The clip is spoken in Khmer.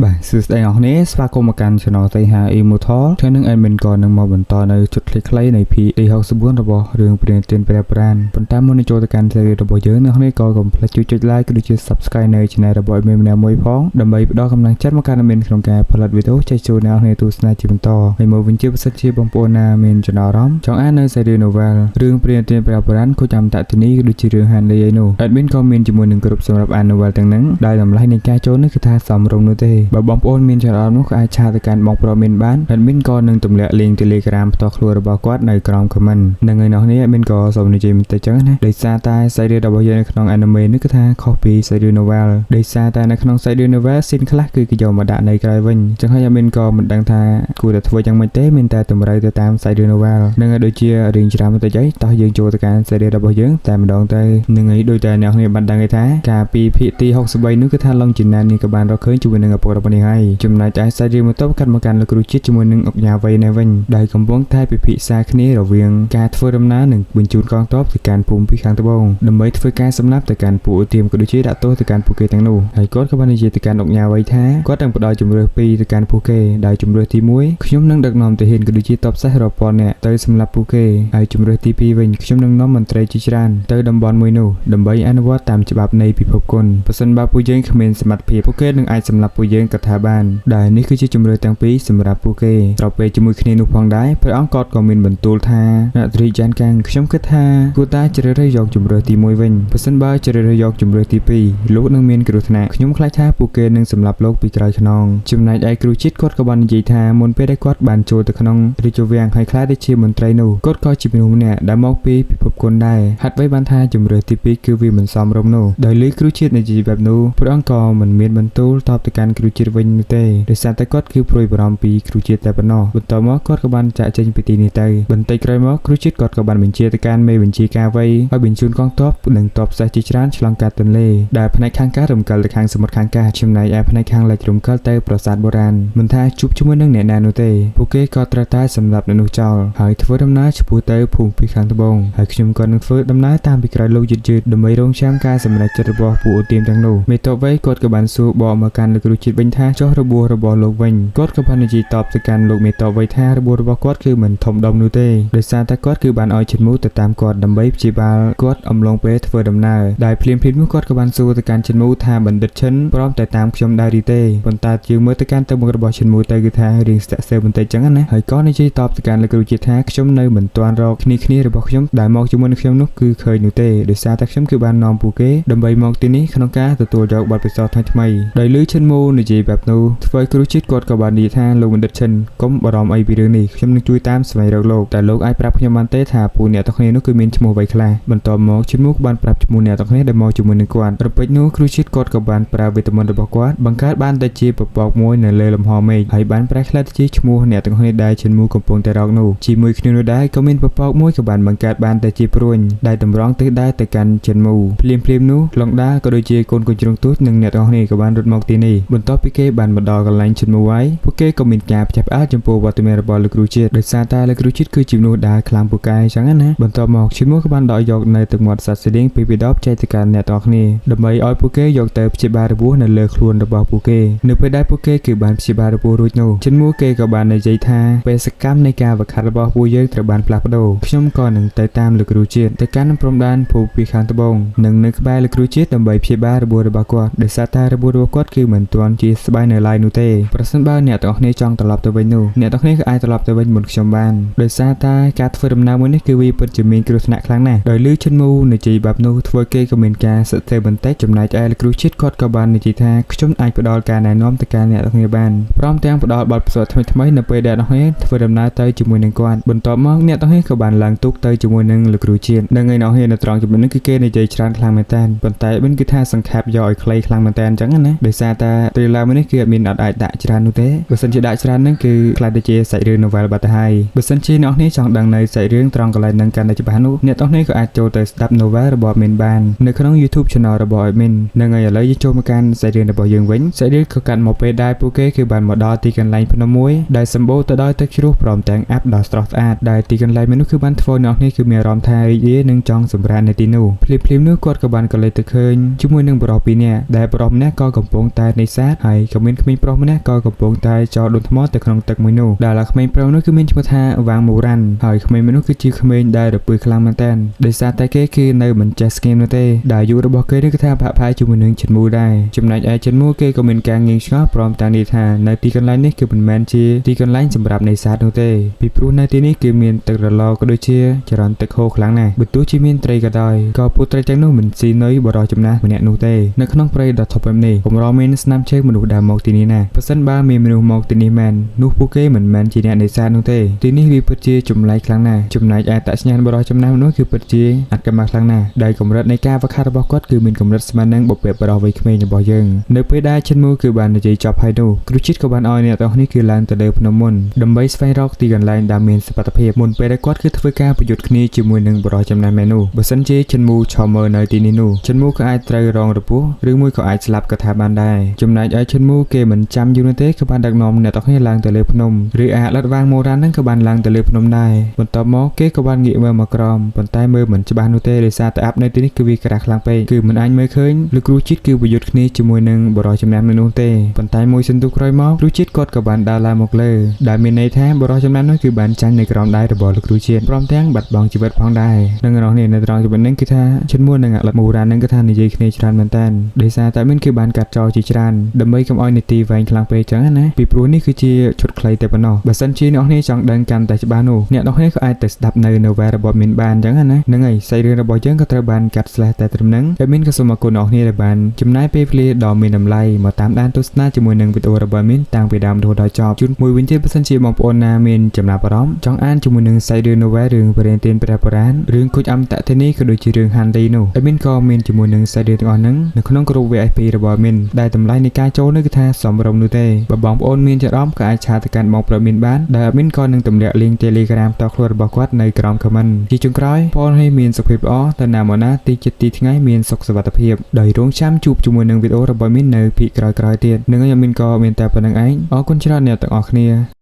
បាទសួស្តីអ្នកនាងស្វាគមន៍មកកាន់ Channel តៃហា Immortal ថ្ងៃនេះ admin ក៏នឹងមកបន្តនៅជុតខ្លីៗនៃ P64 របស់រឿងព្រានទានព្រះប្រាណប៉ុន្តែមុននឹងចូលទៅកាន់ series របស់យើងអ្នកនាងក៏កុំភ្លេចជួយចុច like ក៏ដូចជា subscribe នៅ channel របស់ admin ម្នាក់មួយផងដើម្បីផ្ដល់កម្លាំងចិត្តមកកាន់ admin ក្នុងការផលិតវីដេអូចែកជូនអ្នកនាងទស្សនាជាបន្តហើយមកវិញជាពិសេសជាបងប្អូនណាមានចំណារអារម្មណ៍ចង់អាននៅ series novel រឿងព្រានទានព្រះប្រាណក៏ចាំតាក់ទនីក៏ដូចជារឿងហានលីឯនោះ admin ក៏មានជាមួយនឹងគ្រប់សម្រាប់អាន novel ទាំងហ្នឹងដែលតម្លៃនៃការចូលនេះគឺថាសមរម្យនោះទេបើបងប្អូនមានចំណារអារម្មណ៍នោះក៏អាចឆាតទៅកាន់បងប្រុសមានបាន admin ក៏នឹងទម្លាក់ link Telegram ផ្ទាល់ខ្លួនរបស់គាត់នៅក្រោម comment នឹងឯនោះនេះ admin ក៏សូមនិយាយបន្តិចចឹងណាដោយសារតែ series របស់យើងនៅក្នុង anime នេះគឺថាខុសពី series novel ដោយសារតែនៅក្នុង series novel scene ខ្លះគឺគេយកមកដាក់នៅក្រៅវិញចឹងហើយ admin ក៏មិនដឹងថាគួរតែធ្វើយ៉ាងម៉េចទេមានតែតម្រូវទៅតាម series novel នឹងឯដូចជារៀងច្រើនបន្តិចអីតោះយើងចូលទៅកាន់ series របស់យើងតែម្ដងទៅនឹងឯដូចតែអ្នកនេះបានដឹងថាការពីភាគទី63នោះគឺថាឡុងជីណាននេះក៏បានរកឃើញជាមួយនឹងឪពុករបស់នេះហើយចំណែកតែ series មកទៅកាត់មកកាន់លោកគ្រូជាតិជាមួយនឹងអុកញ៉ាវៃនេះវិញដែលកំពុងតែពិភាក្សាគ្នារវាងការធ្វើដំណើរនិងបញ្ជូនកងទ័ពទៅកាន់ភូមិពីខាងត្បូងដើម្បីធ្វើការសម្លាប់ទៅកាន់ពួកឧទាមក៏ដូចជាដាក់ទោសទៅកាន់ពួកគេទាំងនោះហើយគាត់ក៏បាននិយាយទៅកាន់អុកញ៉ាវៃថាគាត់នឹងផ្ដល់ជំរឿស2ទៅកាន់ពួកគេដែលជំរឿសទី1ខ្ញុំនឹងដឹកនាំទាហានក៏ដូចជាទ័ពសេះរាប់ពាន់នាក់ទៅសម្លាប់ពួកគេហើយជំរឿសទី2វិញខ្ញុំនឹងនាំមន្ត្រីជាច្រើនទៅតំបន់មួយនោះដើម្បីអនុវត្តតាមច្បាប់នៃពិភពគុណប្រសិនបើពួកយើងគ្មានសមត្ថភាពពួកគេនឹងអាចសម្លាប់ពួកយើងក៏ថាបានដែលនេះគឺជាជំរឿសទាំងពីរសម្រាប់ពួកគេត្រូវពេលជាមួយគ្នានោះផងដែរព្រះអង្គក៏មានបន្ទូលថាអ្នកត្រីចានកាំងខ្ញុំគិតថាគួរតែជ្រើសរើសយកជំរឿសទី1វិញប្រសិនបើជ្រើសរើសយកជំរឿសទី2លោកនឹងមានគ្រោះថ្នាក់ខ្ញុំខ្លាចថាពួកគេនឹងសម្លាប់លោកពីក្រោយខ្នងចំណែកឯគ្រូជាតិគាត់ក៏បាននិយាយថាមុនពេលដែលគាត់បានចូលទៅក្នុងរាជវាំងហើយខ្លាចដែលជាមន្ត្រីនោះគាត់ក៏ជាមនុស្សម្នាក់ដែលមកពីពិភពគុណដែរហាត់ໄວបានថាជំរឿសទី2គឺវាមិនសមរម្យនោះដោយលឺគ្រូជាតិនិយាយបែបនោះព្រះអង្គក៏មិនមានបន្ទូលតបទៅកាន់គ្រូជាតិវិញនោះទេដោយសារតែគាត់គឺព្រួយបារម្ភពីគ្រូជាតិតែប៉ុណ្ណោះបន្ទាប់មកគាត់ក៏បានចាក់ចេញពីទីនេះទៅបន្តិចក្រោយមកគ្រូជាតិគាត់ក៏បានបញ្ជាទៅកាន់មេបញ្ជាការវៃឲ្យបញ្ជូនកងទ័ពនិងទ័ពសេះជាច្រើនឆ្លងកាត់ទន្លេដែលផ្នែកខាងកើតរំកិលទៅខាងសមុទ្រខាងកាសចំណែកឯផ្នែកខាងលិចរំកិលទៅប្រាសាទបុរាណមិនថាជួបជាមួយនឹងអ្នកណានោះទេពួកគេក៏ត្រូវតែសម្លាប់អ្នកនោះចោលហើយធ្វើដំណើរឆ្ពោះទៅភូមិពីខាងត្បូងហើយខ្ញុំក៏នឹងធ្វើដំណើរតាមពីក្រោយលោកយឺតៗដើម្បីរងចាំការសម្រេចចិត្តរបស់ពួកឧទាមទាំងនោះមេតបវៃគាត់ក៏បានសួរបកមកកាន់លោកគ្រូជាតិវិញថាចោះរបួសរបស់លោកវិញគាត់ក៏បាននិយាយតបទៅកាន់លោកមេតបវៃថារបួសរបស់គាត់គឺមិនធំដុំនោះទេដោយសារតែគាត់គឺបានឲ្យឈិនមូទៅតាមគាត់ដើម្បីព្យាបាលគាត់អំឡុងពេលធ្វើដំណើរដែលភ្លាមៗនោះគាត់ក៏បានសួរទៅកាន់ឈិនមូថាបណ្ឌិតឈិនព្រមតែតាមខ្ញុំដែរឬទេប៉ុន្តែយើងមើលទៅកាន់ទៅមុខរបស់ឈិនមូទៅគឺថារៀងស្ទាក់ស្ទើរបន្តិចចឹងណាហើយក៏និយាយតបទៅកាន់លោកគ្រូជាតិថាខ្ញុំនៅមិនទាន់រកគ្នារបស់ខ្ញុំដែលមកជាមួយនឹងខ្ញុំនោះគឺឃើញនោះទេដោយសារតែខ្ញុំគឺបាននាំពួកគេដើម្បីមកទីនេះក្នុងការទទួលយកបទពិសោធន៍ថ្មីៗដោយលឺឈិនមូនិយាយបែបនោះធ្វើឲ្យគ្រូជាតិគាត់ក៏បាននិយាយថាលោកបណ្ឌិតឈិនកុំបារម្ភអីពីរឿងនេះខ្ញុំនឹងជួយតាមស្វែងរកលោកតែលោកអាចប្រាប់ខ្ញុំបានទេថាពួកអ្នកទាំងគ្នានោះគឺមានឈ្មោះអ្វីខ្លះបន្ទាប់មកឈិនមូក៏បានប្រាប់ឈ្មោះអ្នកទាំងគ្នាដែលមកជាមួយនឹងគាត់រពេចនោះគ្រូជាតិគាត់ក៏បានប្រើវេទមន្តរបស់គាត់បង្កើតបានតែជាពពកមួយនៅលើលំហមេឃហើយបានប្រែក្លាយទៅជាឈ្មោះអ្នកទាំងគ្នាដែលឈិនមូកំពុងតែរកនោះជាមួយគ្នានោះដែរក៏មានពពកមួយក៏បានបង្កើតបានតែជាព្រួញដែលតម្រង់ទិសដៅទៅកាន់ឈិនមូភ្លាមនោះឡុងដាក៏ដូចជាកូនកញ្ជ្រងទូចនិងអ្នកទាំងគ្នាក៏បានរត់មកទីនេះបន្ទាប់ពីគេបានមកដល់កន្លែងឈិនមូហើយពួកគេក៏មានការផ្ទះផ្អើលចំពោះវត្តមានរបស់លោកគ្រូជាតិដោយសារតែលោកគ្រូជាតិគឺជាមនុស្សដែលខ្លាំងពូកែអញ្ចឹងណាបន្ទាប់មកឈិនមូក៏បានដកយកនៅទឹកមាត់សត្វស្តៀងពីពីដបចែកទៅកាន់អ្នកទាំងគ្នាដើម្បីឲ្យពួកគេយកទៅព្យាបាលរបួសនៅលើខ្លួនរបស់ពួកគេនៅពេលដែលពួកគេគឺបានព្យាបាលរបួសរួចនោះឈិនមូគេក៏បាននិយាយថាបេសកកម្មនៃការវឹកហាត់របស់ពួកយើងត្រូវបានផ្លាស់ប្ដូរខ្ញុំក៏នឹងទៅតាមលោកគ្រូជាតិទៅកាន់ព្រំដែនភូមិពីខាងត្បូងនិងនៅក្បែរលោកគ្រូជាតិដើម្បីព្យាបាលរបួសរបស់គាត់ដោយសារតែរបួសរបស់គាត់គឺមិនទាន់ជាស្បាយនៅឡើយនោះទេប្រសិនបើអ្នកទាំងគ្នាចង់ត្រឡប់ទៅវិញនោះអ្នកទាំងគ្នាក៏អាចត្រឡប់ទៅវិញមុនខ្ញុំបានដោយសារតែការធ្វើដំណើរមួយនេះគឺវាពិតជាមានគ្រោះថ្នាក់ខ្លាំងណាស់ដោយលឺឈិនមូនិយាយបែបនោះធ្វើគេក៏មានការសឹកទេបន្តិចចំណែកឯលោកគ្រូជាតិគាត់ក៏បាននិយាយថាខ្ញុំអាចផ្ដល់ការណែនាំទៅកាន់អ្នកទាំងគ្នាបានព្រមទាំងផ្ដល់បទពិសោធន៍ថ្មីៗនៅពេលដែលអ្នកទាំងគ្នាធ្វើដំណើរទៅជាមួយនឹងគាត់បន្ទាប់មកអ្នកទាំងគ្នាក៏បានឡើងទូកទៅជាមួយនឹងលោកគ្រូជាតិនឹងឯអ្នកទាំងគ្នានៅត្រង់ចំណុចនេះគឺគេនិយាយច្រើនខ្លាំងមែនតើប៉ុន្តែវិញគឺថាសង្ខេបយកឲ្យខ្លីខ្លាំងមែនតើអញ្ចឹងណាដោយសារតែត្រីឡាមួយនេះគឺអត់មានអាចដាក់ច្រើននោះទេបើសិនជាដាក់ច្រើនហ្នឹងគឺខ្លាចទៅជាសាច់រឿង novel បាត់ទៅហើយបើសិនជាអ្នកនេះចង់ដឹងនៅសាច់រឿងត្រង់កន្លែងហ្នឹងកាន់តែច្បាស់នោះអ្នកទាំងនេះក៏អាចចូលទៅស្ដាប់ novel របស់ admin បាននៅក្នុង YouTube channel របស់ admin នឹងឥឡូវយើងចូលមកកាន់សាច់រឿងរបស់យើងវិញសាច់រឿងក៏កាត់មកពេលដែលពួកគេគឺបានមកដល់ទីកន្លែងភ្នំមួយដែលសម្បូរទៅដោយទឹកជ្រោះព្រមទាំងអាប់ដ៏ស្រស់ស្អាតដែលទីកន្លែងនោះគឺបានធ្វើអ្នកនេះគឺមានអារម្មណ៍ថារីករាយនិងចង់សម្រាកនៅទីនោះភ្លាមនោះគាត់ក៏បានកលេចទៅឃើញជាមួយនឹងបរិបទពីរនាក់ដែលបរិបទម្នាក់ក៏កំពុងតែនេសាទហើយ ហើយក៏មានក្មេងប្រុសម្នាក់ក៏កំពុងតែចោលដុំថ្មទៅក្នុងទឹកមួយនោះដែលក្មេងប្រុសនោះគឺមានឈ្មោះថាវ៉ាងមូរ៉ាន់ហើយក្មេងនោះគឺជាក្មេងដែលរពើខ្លាំងមែនទែនដោយសារតែគេគឺនៅមិនចេះស្ងៀមនោះទេដែលអាយុរបស់គេនេះគឺថាបាក់ផាយជាមួយនឹងចិនមូដែរចំណែកឯចិនមូគេក៏មានការងៀងឆ្ងល់ព្រមទាំងនិយាយថានៅទីកន្លែងនេះគឺមិនមែនជាទីកន្លែងសម្រាប់នេសាទនោះទេពីព្រោះនៅទីនេះគឺមានទឹករលក៏ដូចជាចរន្តទឹកហូរខ្លាំងណាស់បើទោះជាមានត្រីក៏ដោយក៏ពួកត្រីទាំងនោះមិនស៊ីនុយបរិយចំណាស់ម្នាក់នោះទេនៅក្នុងព្រៃដ៏ធំបែបនេះកម្រមានស្នាមជើងមនុស្សដើរមកទីនេះណាបើសិនបើមានមនុស្សមកទីនេះមែននោះពួកគេមិនមែនជាអ្នកនេសាទនោះទេទីនេះវាពិតជាចម្លែកខ្លាំងណាស់ចំណែកឯតសញ្ញាណបរិយចំណាស់នោះគឺពិតជាអត្តកម្មខ្លាំងណាស់ដែលកម្រិតនៃការវឹកហាត់របស់គាត់គឺមានកម្រិតស្មើនឹងបុព្វបុរសវ័យក្មេងរបស់យើងនៅពេលដែលចិនមូគឺបាននិយាយចប់ហើយនោះគ្រូជាតិក៏បានឲ្យអ្នកទាំងនេះគឺឡើងទៅលើភ្នំមុនដើម្បីស្វែងរកទីកន្លែងដែលមានសុវត្ថិភាពមុនពេលដែលគាត់គឺធ្វើការប្រយុទ្ធគ្នាជាមួយនឹងបរិយចំណាស់មែននោះបើសិនជាចិនមូឈរមើលនៅទីនេះនោះចិនមូក៏អាចត្រូវរងរបួសឬមួយក៏អាចស្លាប់ក៏ថាបានដែរចំណែកឯចិនមូគេមិនចាំយូរនោះទេក៏បានដឹកនាំអ្នកទាំងនេះឡើងទៅលើភ្នំឬអាឡិតវ៉ាងមូរ៉ាន់នឹងក៏បានឡើងទៅលើភ្នំដែរបន្ទាប់មកគេក៏បានងាកមើលមកក្រោមប៉ុន្តែមើលមិនច្បាស់នោះទេដោយសារតែអាប់នៅទីនេះគឺវាក្រាស់ខ្លាំងពេកគឺមិនអាចមើលឃើញលោកគ្រូជាតិគឺប្រយុទ្ធគ្នាជាមួយនឹងបរិយចំណាស់នោះទេប៉ុន្តែមួយសន្ទុះក្រោយមកគ្រូជាតិគាត់ក៏បានដើរឡើងមកលើដែលមានន័យថាបរិយចំណាស់នោះគឺបានចាញ់នៅក្រោមដៃរបស់លោកគ្រូជាតិព្រមទាំងបាត់បង់ជីវិតផងដែរនឹងរស់នេះនៅត្រង់ចំណុចនេះគឺថាឈុនមួននិងអាឡិតមូរ៉ាន់នឹងគឺថានិយាយគ្នាច្រើនមែនតើដោយសារតែមានគេបានកាត់ចោលជាច្រើនដើម្បីកុំឲ្យនីតិវែងខ្លាំងពេកចឹងណាពីព្រោះនេះគឺជាឈុតខ្លីតែប៉ុណ្ណោះបើសិនជាអ្នកនេះចង់ដឹងកាន់តែច្បាស់នោះអ្នកនេះក៏អាចទៅស្ដាប់នៅវ៉ែរបស់មានបានចឹងណាហ្នឹងហើយសាច់រឿងរបស់យើងក៏ត្រូវបានកាត់ស្លេះតែត្រឹមហ្នឹងហើយមានក៏សូមអរគុណអ្នកនេះដែលបានចំណាយពេលវេលាដ៏មានតម្លៃមកតាមដានទស្សនាជាមួយនឹងវីដេអូរបស់មានតាំងពីដើមរហូតដល់ចប់ជូនមួយវិញទៀតបើសិនជាបងប្អូនណាមានចំណាប់អារម្មណ៍ចង់អានជាមួយនឹងសាច់រឿង novel រឿងព្រេងទានព្រះបុរាណរឿងគុជអមតទេនីក៏ដូចជារឿងហាន់ឌីនោះហើយមានក៏មានជាមួយនឹងសាច់រឿងទាំងអស់ហ្នឹងនៅក្នុងក្រុម VIP របស់មានដែលតម្លៃនៃការចូលនេះគឺថាសមរម្យនោះទេបើបងប្អូនមានចំណាប់ក៏អាចឆាតទៅកាន់បងប្រុសមានបានដែលមានក៏នឹងទម្លាក់ link Telegram តខ្លួនរបស់គាត់នៅក្រោម comment ជាចុងក្រោយបងឲ្យមានសុខភាពល្អទៅណាមកណាទីចិត្តទីថ្ងៃមានសុខសុវត្ថិភាពដោយរងចាំជួបជាមួយនឹងវីដេអូរបស់មាននៅភាគក្រោយៗទៀតនឹងឲ្យមានក៏មានតែប៉ុណ្្នឹងឯងអរគុណច្រើនអ្នកទាំងអស់គ្នា